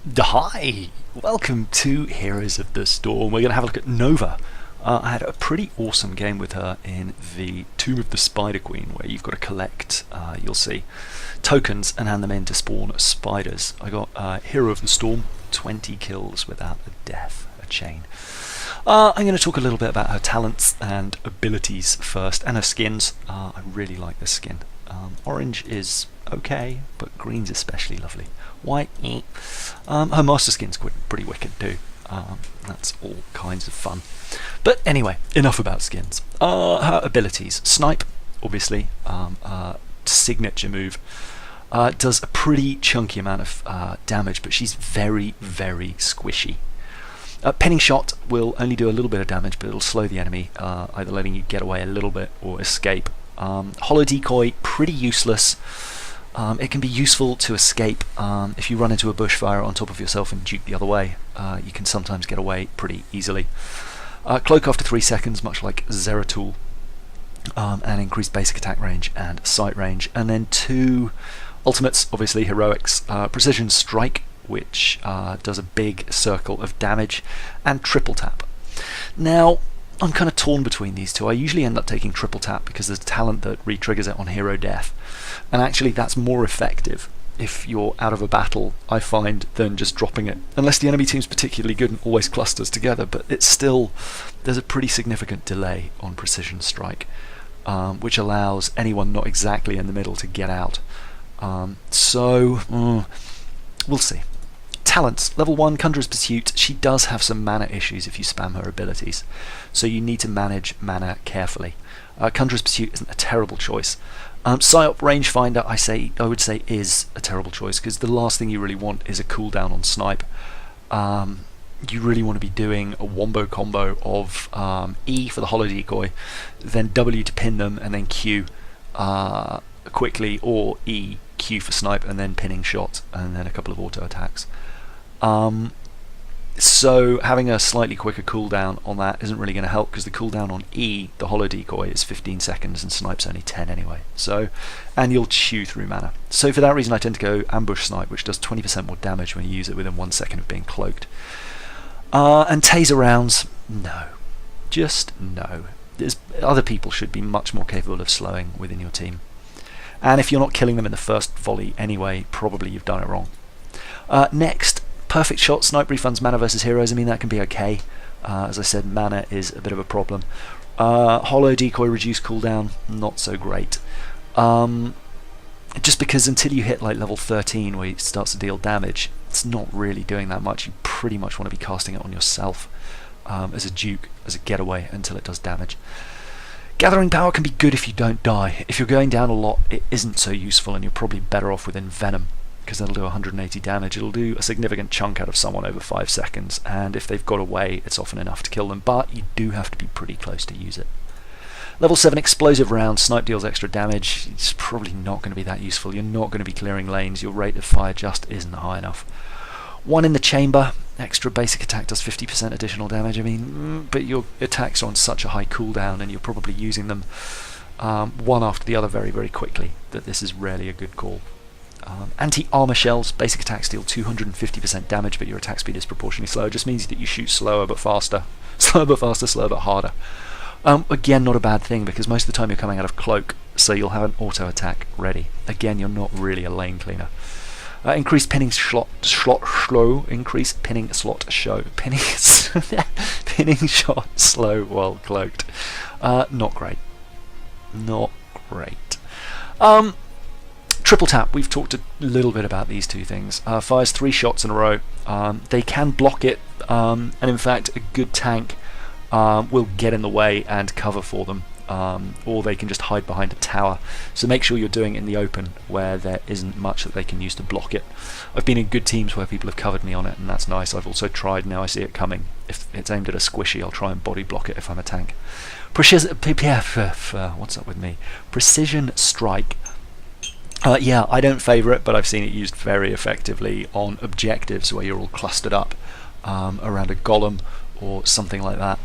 Hi, welcome to Heroes of the Storm. We're going to have a look at Nova. I had a pretty awesome game with her in the Tomb of the Spider Queen, where you've got to collect, you'll see, tokens and hand them in to spawn spiders. I got Hero of the Storm, 20 kills without a death, a chain. I'm going to talk a little bit about her talents and abilities first, and her skins. I really like this skin. Orange is okay, but green's especially lovely. White, her master skin's pretty wicked too. That's all kinds of fun. But anyway, enough about skins. Her abilities. Snipe, obviously, signature move. Does a pretty chunky amount of damage, but she's very, very squishy. Pinning shot will only do a little bit of damage, but it'll slow the enemy, either letting you get away a little bit or escape. Hollow decoy, pretty useless. It can be useful to escape. If you run into a bushfire on top of yourself and duke the other way, you can sometimes get away pretty easily. Cloak after 3 seconds, much like Zeratul, and increased basic attack range and sight range. And then 2 ultimates, obviously heroics. Precision strike, which does a big circle of damage, and triple tap. Now, I'm kind of torn between these two. I usually end up taking triple tap because there's a talent that re-triggers it on hero death, and actually that's more effective if you're out of a battle, I find, than just dropping it, unless the enemy team's particularly good and always clusters together. But it's still, there's a pretty significant delay on precision strike, which allows anyone not exactly in the middle to get out. We'll see. Talents. Level 1, Conjurer's Pursuit. She does have some mana issues if you spam her abilities, so you need to manage mana carefully. Conjurer's Pursuit isn't a terrible choice. Psyop Rangefinder, I would say is a terrible choice, because the last thing you really want is a cooldown on snipe. You really want to be doing a wombo combo of E for the hollow decoy, then W to pin them, and then Q quickly, or E, Q for snipe, and then pinning shot, and then a couple of auto attacks. So having a slightly quicker cooldown on that isn't really going to help, because the cooldown on E, the hollow decoy, is 15 seconds and snipe's only 10 anyway. So, and you'll chew through mana. So for that reason I tend to go ambush snipe, which does 20% more damage when you use it within 1 second of being cloaked. And taser rounds, no. Just no. Other people should be much more capable of slowing within your team. And if you're not killing them in the first volley anyway, probably you've done it wrong. Next, perfect shot, snipe refunds mana versus heroes. I mean, that can be okay. As I said, mana is a bit of a problem. Hollow decoy, reduced cooldown, not so great. Just because until you hit like level 13 where it starts to deal damage, it's not really doing that much. You pretty much want to be casting it on yourself as a duke, as a getaway, until it does damage. Gathering power can be good if you don't die. If you're going down a lot, it isn't so useful, and you're probably better off with Envenom, because that'll do 180 damage. It'll do a significant chunk out of someone over 5 seconds, and if they've got away, it's often enough to kill them, but you do have to be pretty close to use it. Level 7 explosive round. Snipe deals extra damage. It's probably not going to be that useful. You're not going to be clearing lanes. Your rate of fire just isn't high enough. 1 in the chamber. Extra basic attack does 50% additional damage. I mean, but your attacks are on such a high cooldown, and you're probably using them one after the other very, very quickly, that this is rarely a good call. Anti-armor shells. Basic attacks deal 250% damage, but your attack speed is proportionally slower. It just means that you shoot slower but faster. Slower but faster, slower but harder. Again, not a bad thing, because most of the time you're coming out of cloak, so you'll have an auto attack ready. Again, you're not really a lane cleaner. Increased pinning slot slow. Increased pinning slot show. Pinning shot slow while cloaked. Not great. Not great. Triple tap. We've talked a little bit about these two things. Fires 3 shots in a row. They can block it, and in fact, a good tank will get in the way and cover for them. Or they can just hide behind a tower, so make sure you're doing it in the open where there isn't much that they can use to block it. I've been in good teams where people have covered me on it, and that's nice. I've also tried, now I see it coming, if it's aimed at a squishy, I'll try and body block it if I'm a tank. What's up with me? Precision strike. Yeah, I don't favour it, but I've seen it used very effectively on objectives where you're all clustered up around a golem or something like that.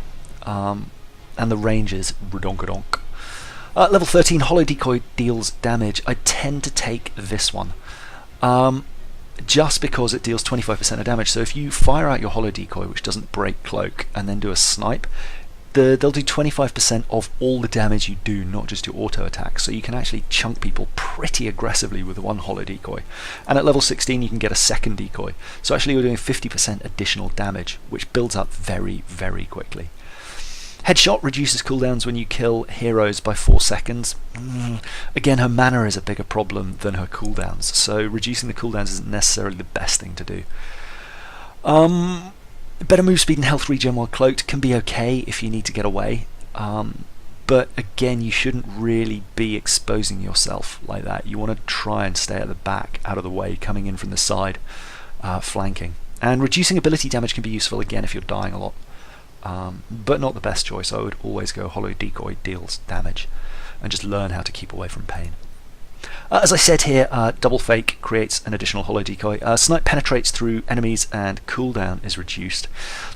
And the range is redonkadonk. Level 13, Hollow Decoy deals damage. I tend to take this one. just because it deals 25% of damage. So if you fire out your hollow decoy, which doesn't break cloak, and then do a snipe, they'll do 25% of all the damage you do, not just your auto attack. So you can actually chunk people pretty aggressively with one hollow decoy. And at level 16 you can get a second decoy. So actually you're doing 50% additional damage, which builds up very, very quickly. Headshot reduces cooldowns when you kill heroes by 4 seconds. Again, her mana is a bigger problem than her cooldowns, so reducing the cooldowns isn't necessarily the best thing to do. Better move speed and health regen while cloaked can be okay if you need to get away, but again, you shouldn't really be exposing yourself like that. You want to try and stay at the back, out of the way, coming in from the side, flanking. And reducing ability damage can be useful again if you're dying a lot. But not the best choice. I would always go hollow decoy deals damage and just learn how to keep away from pain. As I said here, double fake creates an additional hollow decoy. Snipe penetrates through enemies and cooldown is reduced.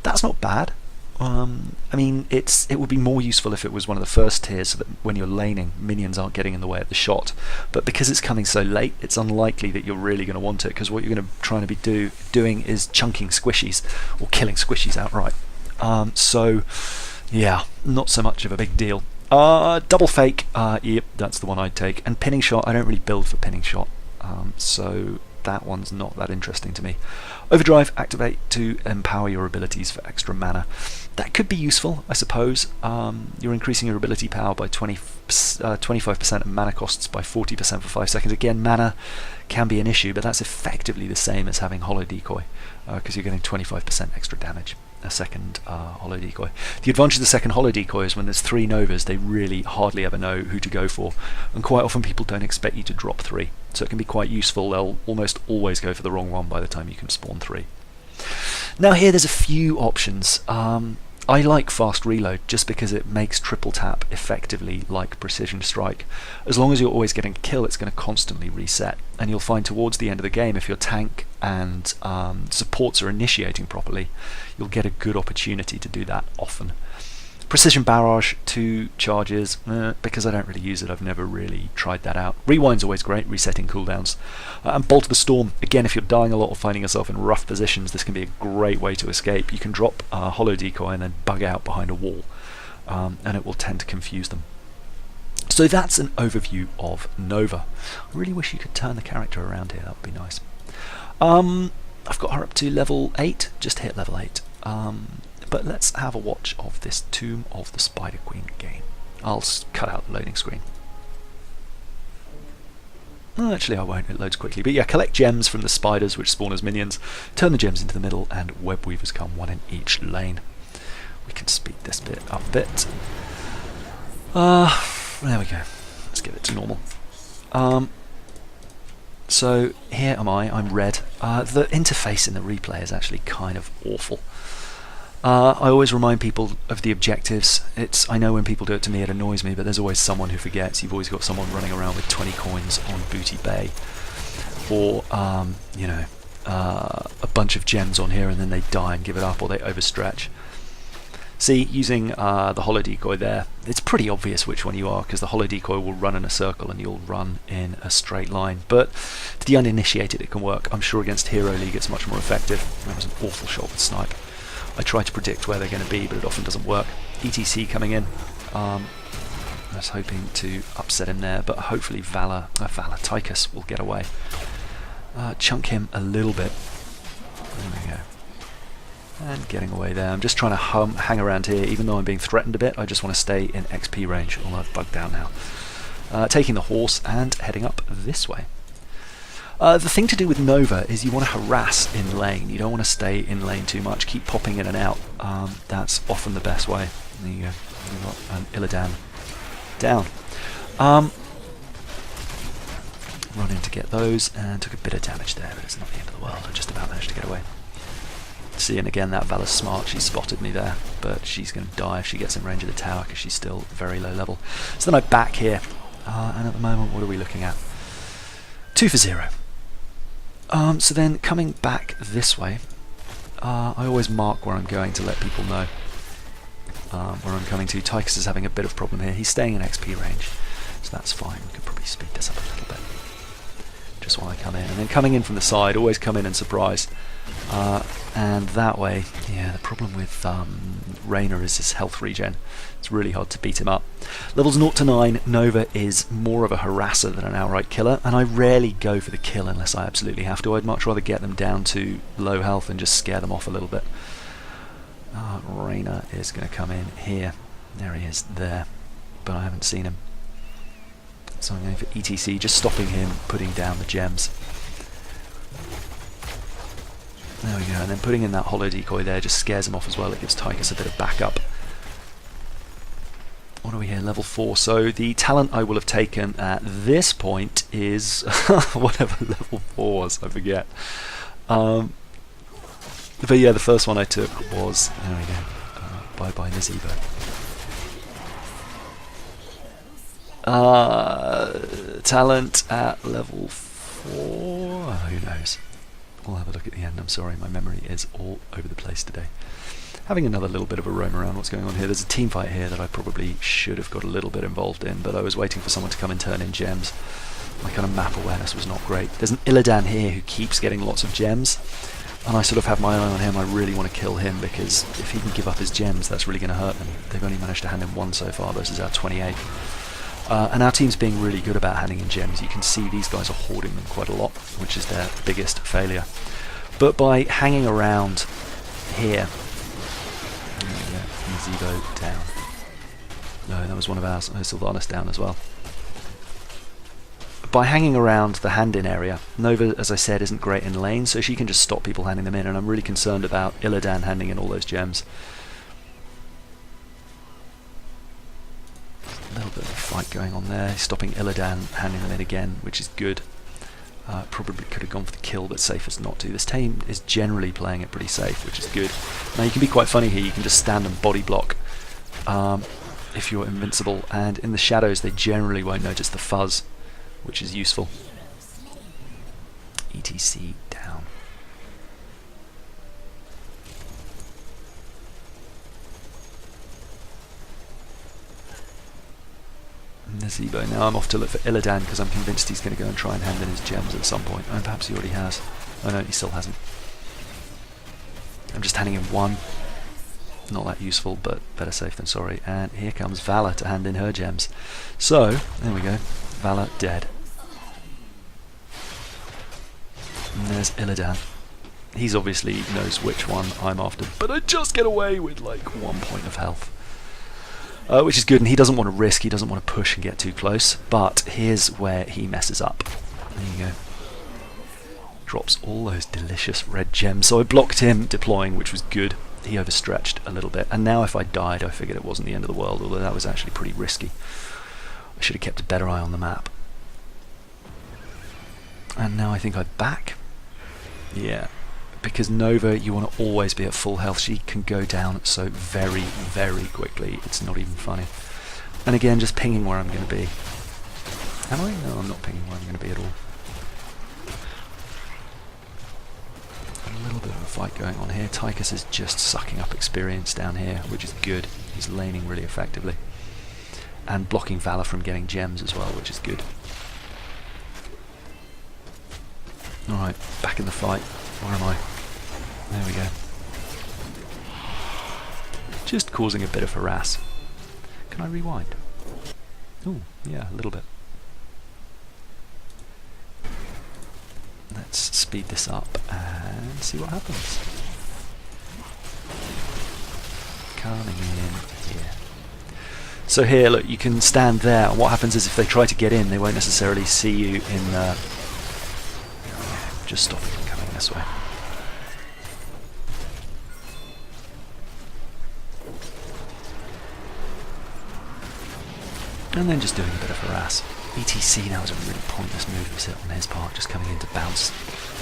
That's not bad. I mean, it would be more useful if it was one of the first tiers, so that when you're laning, minions aren't getting in the way of the shot. But because it's coming so late, it's unlikely that you're really going to want it, because what you're going to try to be doing is chunking squishies or killing squishies outright. So yeah, not so much of a big deal. Double fake, yep, that's the one I'd take. And pinning shot, I don't really build for pinning shot, so that one's not that interesting to me. Overdrive, activate to empower your abilities for extra mana. That could be useful, I suppose. You're increasing your ability power by 25% and mana costs by 40% for 5 seconds. Again, mana can be an issue, but that's effectively the same as having hollow decoy, because you're getting 25% extra damage. A second hollow decoy. The advantage of the second hollow decoy is when there's 3 novas, they really hardly ever know who to go for, and quite often people don't expect you to drop 3, so it can be quite useful. They'll almost always go for the wrong one by the time you can spawn 3. Now here there's a few options. I like fast reload just because it makes triple tap effectively like precision strike. As long as you're always getting a kill, it's going to constantly reset, and you'll find towards the end of the game, if your tank and supports are initiating properly, you'll get a good opportunity to do that often. Precision barrage, 2 charges, because I don't really use it, I've never really tried that out. Rewind's always great, resetting cooldowns. And Bolt of the Storm, again, if you're dying a lot or finding yourself in rough positions, this can be a great way to escape. You can drop a hollow decoy and then bug out behind a wall, and it will tend to confuse them. So that's an overview of Nova. I really wish you could turn the character around here, that would be nice. I've got her up to level 8, just hit level 8. But let's have a watch of this Tomb of the Spider Queen game. I'll cut out the loading screen. Actually I won't, it loads quickly. But yeah, collect gems from the spiders which spawn as minions, turn the gems into the middle, and web weavers come, 1 in each lane. We can speed this bit up a bit. There we go. Let's get it to normal. So here am I'm red. The interface in the replay is actually kind of awful. I always remind people of the objectives. I know when people do it to me it annoys me, but there's always someone who forgets. You've always got someone running around with 20 coins on Booty Bay, or you know, a bunch of gems on here and then they die and give it up, or they overstretch. See, using the hollow decoy there, it's pretty obvious which one you are, because the hollow decoy will run in a circle and you'll run in a straight line. But to the uninitiated it can work. I'm sure against Hero League it's much more effective. That was an awful shot with Snipe. I try to predict where they're going to be, but it often doesn't work. ETC coming in. I was hoping to upset him there, but hopefully Tychus will get away. Chunk him a little bit. There we go. And getting away there. I'm just trying to hang around here, even though I'm being threatened a bit. I just want to stay in XP range, although I've bugged out now. Taking the horse and heading up this way. The thing to do with Nova is you want to harass in lane. You don't want to stay in lane too much. Keep popping in and out. That's often the best way. There you go. We've got an Illidan down. Run in to get those, and took a bit of damage there, but it's not the end of the world. I just about managed to get away. See, and again, that Vala's smart. She spotted me there, but she's going to die if she gets in range of the tower, because she's still very low level. So then I'm back here, and at the moment, what are we looking at? 2 for 0. So then coming back this way, I always mark where I'm going to let people know where I'm coming to. Tychus is having a bit of problem here. He's staying in XP range, so that's fine. We could probably speed this up a little bit. helps when I come in. And then coming in from the side, always come in and surprise. And that way, yeah, the problem with Reyna is his health regen. It's really hard to beat him up. Levels 0 to 9, Nova is more of a harasser than an outright killer, and I rarely go for the kill unless I absolutely have to. I'd much rather get them down to low health and just scare them off a little bit. Reyna is going to come in here. There he is, there. But I haven't seen him. So I'm going for ETC, just stopping him, putting down the gems. There we go, and then putting in that hollow decoy there just scares him off as well. It gives Tychus a bit of backup. What are we here? Level 4. So the talent I will have taken at this point is whatever level 4 was, I forget. But yeah, the first one I took was, there we go, bye-bye Nazebo. Talent at level 4, who knows? We'll have a look at the end. I'm sorry, my memory is all over the place today. Having another little bit of a roam around what's going on here. There's a team fight here that I probably should have got a little bit involved in, but I was waiting for someone to come and turn in gems. My kind of map awareness was not great. There's an Illidan here who keeps getting lots of gems, and I sort of have my eye on him. I really want to kill him because if he can give up his gems, that's really going to hurt them. They've only managed to hand in 1 so far versus our 28. And our team's being really good about handing in gems. You can see these guys are hoarding them quite a lot, which is their biggest failure. But by hanging around here, Nazebo down. No, that was one of ours. Sylvanas down as well. By hanging around the hand-in area, Nova, as I said, isn't great in lane, so she can just stop people handing them in, and I'm really concerned about Illidan handing in all those gems. A little bit of a fight going on there, stopping Illidan handing them in again, which is good. Probably could have gone for the kill, but safe as not to. This team is generally playing it pretty safe, which is good. Now you can be quite funny here, you can just stand and body block if you're invincible, and in the shadows they generally won't notice the fuzz, which is useful. ETC down. Nazebo. Now I'm off to look for Illidan because I'm convinced he's going to go and try and hand in his gems at some point. And perhaps he already has. Oh no, he still hasn't. I'm just handing him 1. Not that useful, but better safe than sorry. And here comes Vala to hand in her gems. So, there we go. Vala dead. And there's Illidan. He's obviously knows which one I'm after, but I just get away with like 1 point of health. Which is good, and he doesn't want to risk, he doesn't want to push and get too close, but here's where he messes up. There you go. Drops all those delicious red gems. So I blocked him deploying, which was good. He overstretched a little bit, and now if I died, I figured it wasn't the end of the world, although that was actually pretty risky. I should have kept a better eye on the map. And now I think I'm back. Yeah. Because Nova, you want to always be at full health. She can go down so very, very quickly. It's not even funny. And again, just pinging where I'm going to be. Am I? No, I'm not pinging where I'm going to be at all. A little bit of a fight going on here. Tychus is just sucking up experience down here, which is good. He's laning really effectively. And blocking Vala from getting gems as well, which is good. Alright, back in the fight. Where am I? There we go. Just causing a bit of harass. Can I rewind? Ooh, yeah, a little bit. Let's speed this up and see what happens. Coming in here. So here, look, you can stand there, and what happens is if they try to get in, they won't necessarily see you in the... Just stop it from coming this way. And then just doing a bit of harass. ETC now is a really pointless move on his part, just coming in to bounce.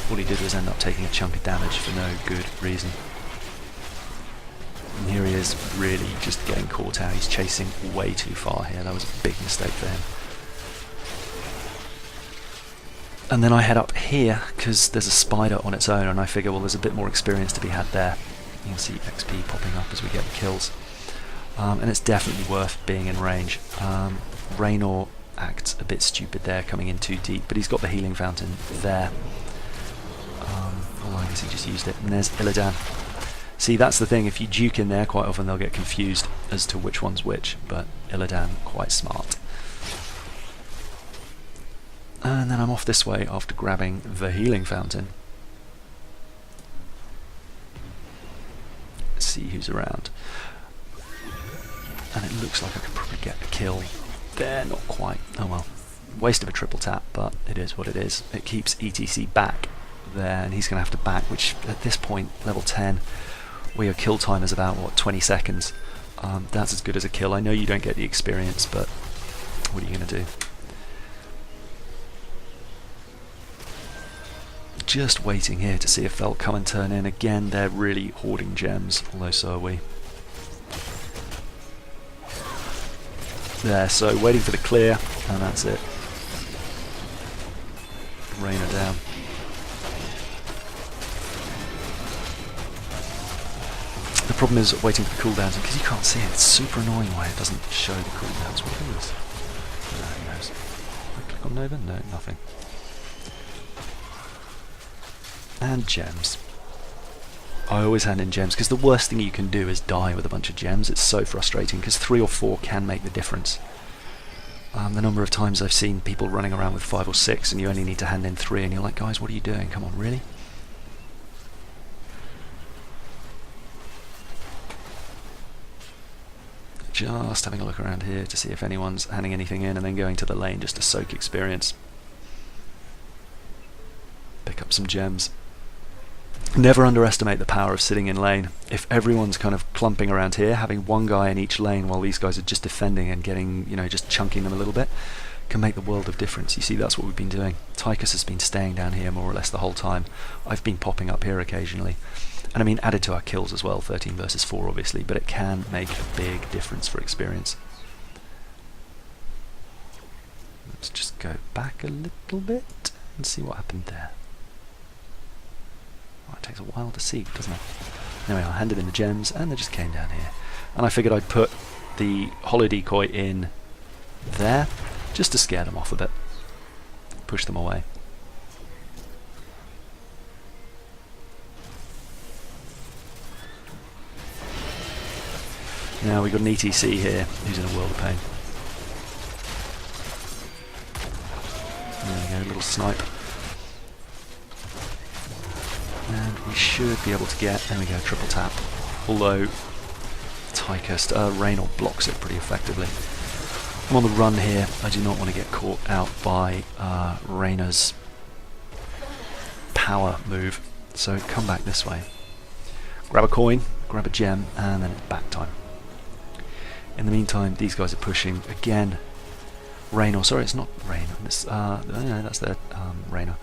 All he did was end up taking a chunk of damage for no good reason. And here he is, really just getting caught out. He's chasing way too far here. That was a big mistake for him. And then I head up here, because there's a spider on its own, and I figure, well, there's a bit more experience to be had there. You can see XP popping up as we get the kills. And it's definitely worth being in range. Raynor act a bit stupid there, coming in too deep, but he's got the healing fountain there. Well, I guess he just used it. And there's Illidan. See, that's the thing, if you duke in there, quite often they'll get confused as to which one's which, but Illidan, quite smart. And then I'm off this way after grabbing the healing fountain. Let's see who's around. And it looks like I could probably get a kill there, not quite. Oh well, waste of a triple tap, but it is what it is. It keeps ETC back there, and he's going to have to back, which at this point, level 10, where your kill time is about, what, 20 seconds. That's as good as a kill. I know you don't get the experience, but what are you going to do? Just waiting here to see if they'll come and turn in. Again, they're really hoarding gems, although so are we. There, so waiting for the clear, and that's it. Rain her down. The problem is waiting for the cooldowns, because you can't see it. It's super annoying why it doesn't show the cooldowns. What is? Who knows? I click on Nova? No, nothing. And gems. I always hand in gems, because the worst thing you can do is die with a bunch of gems. It's so frustrating, because 3 or 4 can make the difference. The number of times I've seen people running around with 5 or 6 and you only need to hand in 3 and you're like, guys, what are you doing? Come on, really? Just having a look around here to see if anyone's handing anything in, and then going to the lane just to soak experience. Pick up some gems. Never underestimate the power of sitting in lane. If everyone's kind of clumping around here, having one guy in each lane while these guys are just defending and getting, you know, just chunking them a little bit, can make the world of difference. You see, that's what we've been doing. Tychus has been staying down here more or less the whole time. I've been popping up here occasionally. And I mean, added to our kills as well, 13 versus 4 obviously, but it can make a big difference for experience. Let's just go back a little bit and see what happened there. Oh, it takes a while to see, doesn't it? Anyway, I handed in the gems and they just came down here. And I figured I'd put the holo decoy in there just to scare them off a bit. Push them away. Now we've got an ETC here who's in a world of pain. There we go, little snipe. And we should be able to get, there we go, triple tap. Although Tychus, Raynor blocks it pretty effectively. I'm on the run here. I do not want to get caught out by Raynor's power move. So come back this way. Grab a coin, grab a gem, and then it's back time. In the meantime, these guys are pushing again. Raynor, sorry, it's not Raynor. This, no, that's their Raynor.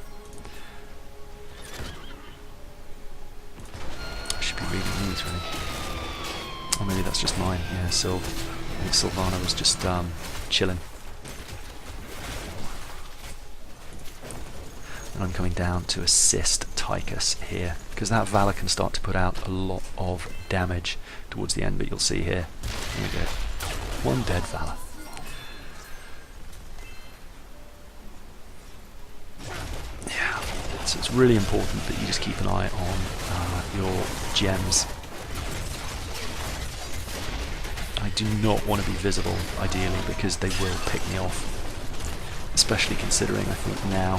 I should be reading these really. Or maybe that's just mine. Yeah, I think Sylvana was just chilling. And I'm coming down to assist Tychus here, because that Valor can start to put out a lot of damage towards the end, but you'll see here. Here we go. One dead Valor. Yeah, so it's really important that you just keep an eye on your gems. I do not want to be visible, ideally, because they will pick me off. Especially considering, I think, now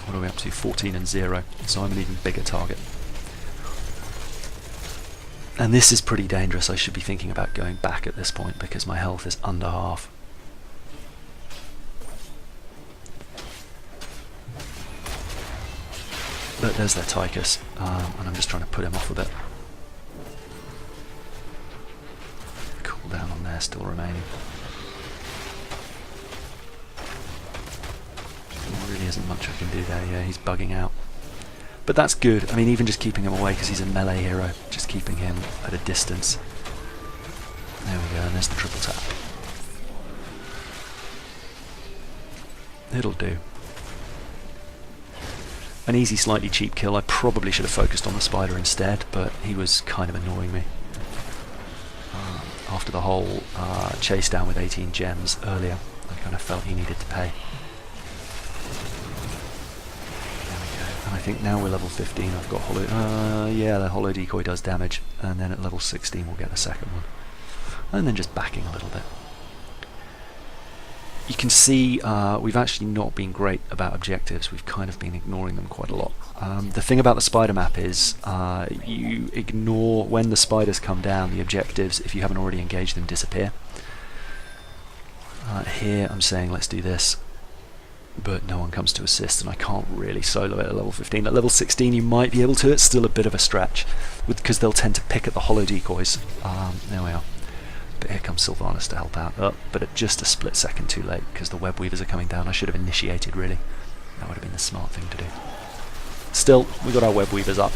what are we up to? 14 and 0, so I'm an even bigger target. And this is pretty dangerous. I should be thinking about going back at this point because my health is under half. But there's their Tychus, and I'm just trying to put him off a bit. Cooldown on there still remaining. There really isn't much I can do there. Yeah, he's bugging out. But that's good. I mean, even just keeping him away because he's a melee hero, just keeping him at a distance. There we go, and there's the triple tap. It'll do. An easy, slightly cheap kill. I probably should have focused on the spider instead, but he was kind of annoying me. after the whole chase down with 18 gems earlier. I kind of felt he needed to pay. There we go. And I think now we're level 15. I've got hollow. Yeah, the hollow decoy does damage, and then at level 16 we'll get the second one. And then just backing a little bit. You can see we've actually not been great about objectives. We've kind of been ignoring them quite a lot. The thing about the spider map is you ignore when the spiders come down, the objectives, if you haven't already engaged them, disappear. Here I'm saying let's do this, but no one comes to assist, and I can't really solo it at level 15. At level 16 you might be able to. It's still a bit of a stretch because they'll tend to pick at the hollow decoys. There we are. But here comes Sylvanas to help out, but at just a split second too late because the web weavers are coming down. I should have initiated, really. That would have been the smart thing to do. Still, we got our web weavers up,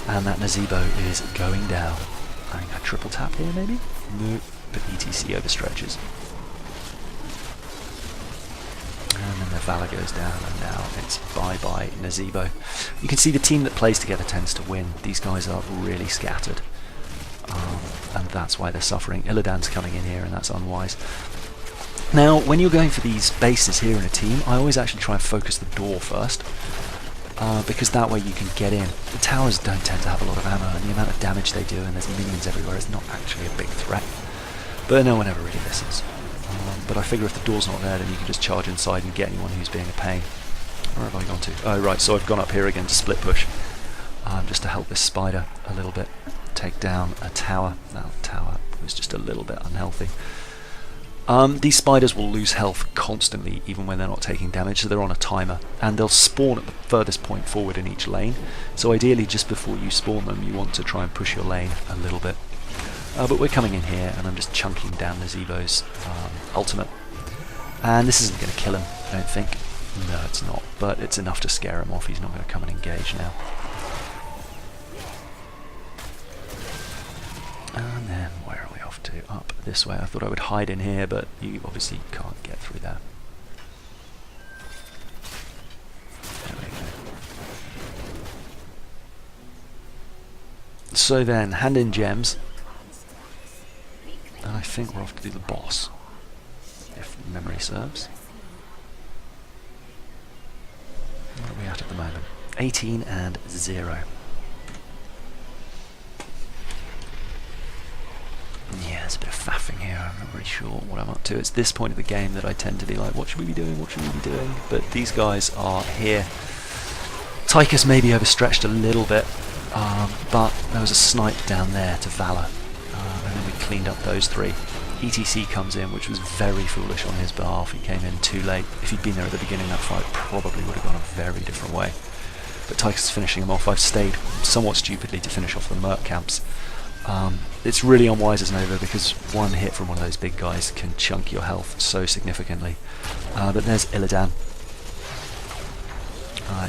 and that Nazebo is going down. I think I triple tap here, maybe? No, but ETC overstretches. And then the Valor goes down, and now it's bye-bye Nazebo. You can see the team that plays together tends to win. These guys are really scattered. And that's why they're suffering. Illidan's coming in here, and that's unwise. Now, when you're going for these bases here in a team, I always actually try and focus the door first, because that way you can get in. The towers don't tend to have a lot of ammo, and the amount of damage they do, and there's minions everywhere, is not actually a big threat. But no one ever really listens. But I figure if the door's not there, then you can just charge inside and get anyone who's being a pain. Where have I gone to? Oh, right, so I've gone up here again to split push, just to help this spider a little bit. Take down a tower. Now, tower was just a little bit unhealthy. These spiders will lose health constantly, even when they're not taking damage, so they're on a timer, and they'll spawn at the furthest point forward in each lane. So ideally, just before you spawn them, you want to try and push your lane a little bit. But we're coming in here, and I'm just chunking down Nazebo's ultimate. And this isn't going to kill him, I don't think. No, it's not, but it's enough to scare him off. He's not going to come and engage now. And then, where are we off to? Up this way. I thought I would hide in here, but you obviously can't get through there. There we go. So then, hand in gems. And I think we're off to do the boss, if memory serves. What are we at the moment? 18 and 0. Yeah, there's a bit of faffing here. I'm not really sure what I'm up to. It's this point of the game that I tend to be like, what should we be doing? What should we be doing? But these guys are here. Tychus may be overstretched a little bit, but there was a snipe down there to Valor, and then we cleaned up those three. ETC comes in, which was very foolish on his behalf. He came in too late. If he'd been there at the beginning, that fight probably would have gone a very different way. But Tychus is finishing him off. I've stayed somewhat stupidly to finish off the Merc camps. It's really unwise as Nova because one hit from one of those big guys can chunk your health so significantly. But there's Illidan.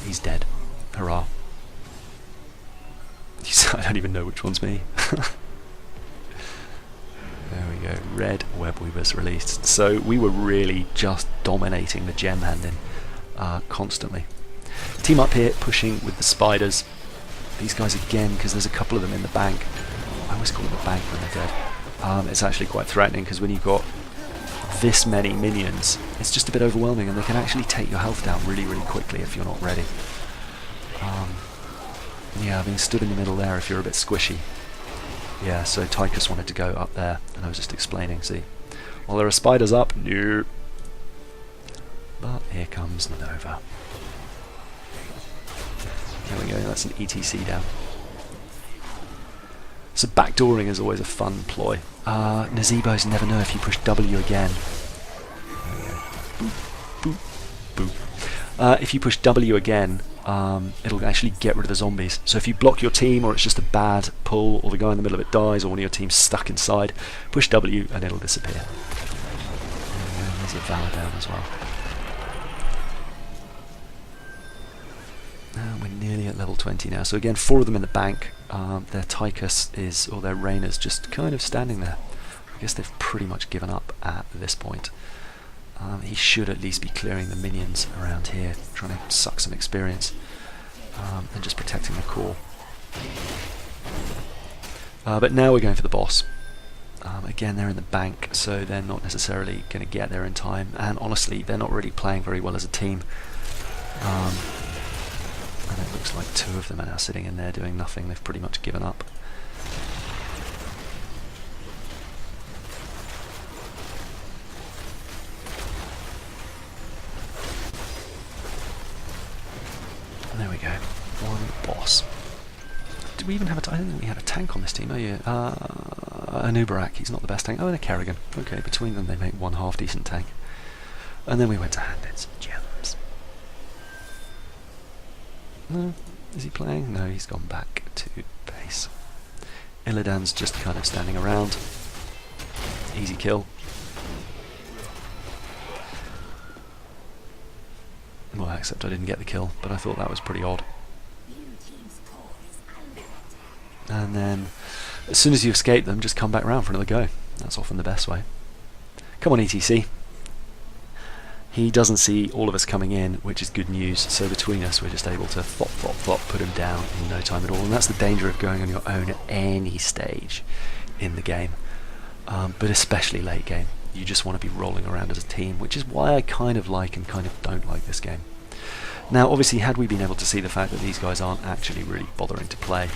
He's dead. Hurrah. I don't even know which one's me. There we go. Red web weavers released. So we were really just dominating the gem handing constantly. Team up here pushing with the spiders. These guys again, because there's a couple of them in the bank. I always call them a bank when they're dead. It's actually quite threatening because when you've got this many minions, it's just a bit overwhelming, and they can actually take your health down really, really quickly if you're not ready. Yeah, being stood in the middle there if you're a bit squishy. Yeah, so Tychus wanted to go up there, and I was just explaining, see. Well, there are spiders up. No. But here comes Nova. There we go, that's an ETC down. So backdooring is always a fun ploy. Nazebos never know if you push W again. There we go. Boop, boop, boop. If you push W again, it'll actually get rid of the zombies. So if you block your team, or it's just a bad pull, or the guy in the middle of it dies, or one of your team's stuck inside, push W and it'll disappear. There's a Valor down as well. We're nearly at level 20 now. So again, 4 of them in the bank. Their Tychus is, or their Reyna's just kind of standing there. I guess they've pretty much given up at this point. He should at least be clearing the minions around here, trying to suck some experience, and just protecting the core. But now we're going for the boss. Again, they're in the bank, so they're not necessarily going to get there in time, and honestly they're not really playing very well as a team. And it looks like two of them are now sitting in there doing nothing. They've pretty much given up. There we go. One boss. Did we even have I don't think we had a tank on this team. Oh yeah, an Uberak. He's not the best tank. Oh, and a Kerrigan. Okay, between them they make one half decent tank. And then we went to Handits. Gems. No, is he playing? No, he's gone back to base. Illidan's just kind of standing around. Easy kill. Well, except I didn't get the kill, but I thought that was pretty odd. And then, as soon as you escape them, just come back round for another go. That's often the best way. Come on, ETC. He doesn't see all of us coming in, which is good news, so between us we're just able to flop, flop, flop, put him down in no time at all, and that's the danger of going on your own at any stage in the game, but especially late game. You just want to be rolling around as a team, which is why I kind of like and kind of don't like this game. Now, obviously, had we been able to see the fact that these guys aren't actually really bothering to play,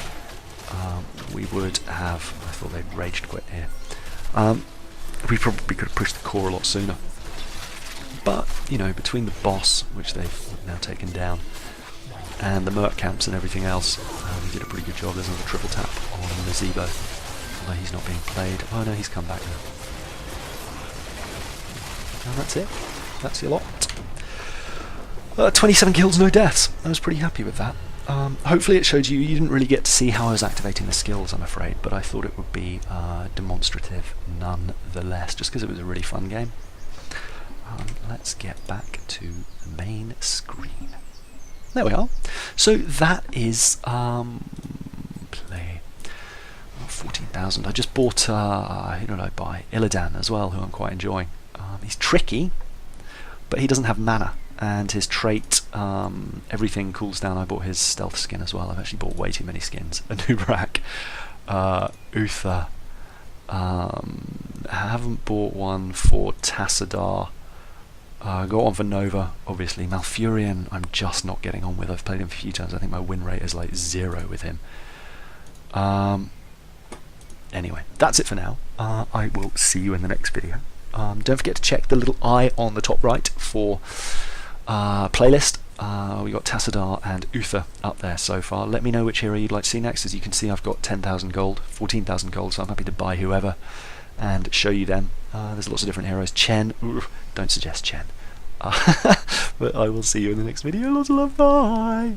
we would have... I thought they'd raged quit here. We probably could have pushed the core a lot sooner. But, you know, between the boss, which they've now taken down, and the merc camps and everything else, we did a pretty good job. There's another triple tap on Nazebo, although he's not being played. Oh no, he's come back now. And that's it. That's your lot. 27 kills, no deaths. I was pretty happy with that. Hopefully it showed you didn't really get to see how I was activating the skills, I'm afraid, but I thought it would be demonstrative nonetheless, just because it was a really fun game. Let's get back to the main screen. There we are. So that is play 14,000. I just bought who did I buy? Illidan as well, who I'm quite enjoying. He's tricky, but he doesn't have mana, and his trait everything cools down. I bought his stealth skin as well. I've actually bought way too many skins. A Nubarak, Uther. I haven't bought one for Tassadar. Got one for Nova, obviously. Malfurion, I'm just not getting on with. I've played him a few times. I think my win rate is like 0 with him. Anyway, that's it for now. I will see you in the next video. Don't forget to check the little eye on the top right for playlist. We got Tassadar and Uther up there so far. Let me know which hero you'd like to see next. As you can see, I've got 10,000 gold, 14,000 gold, so I'm happy to buy whoever and show you them. There's lots of different heroes. Chen, don't suggest Chen. But I will see you in the next video. Lots of love, bye!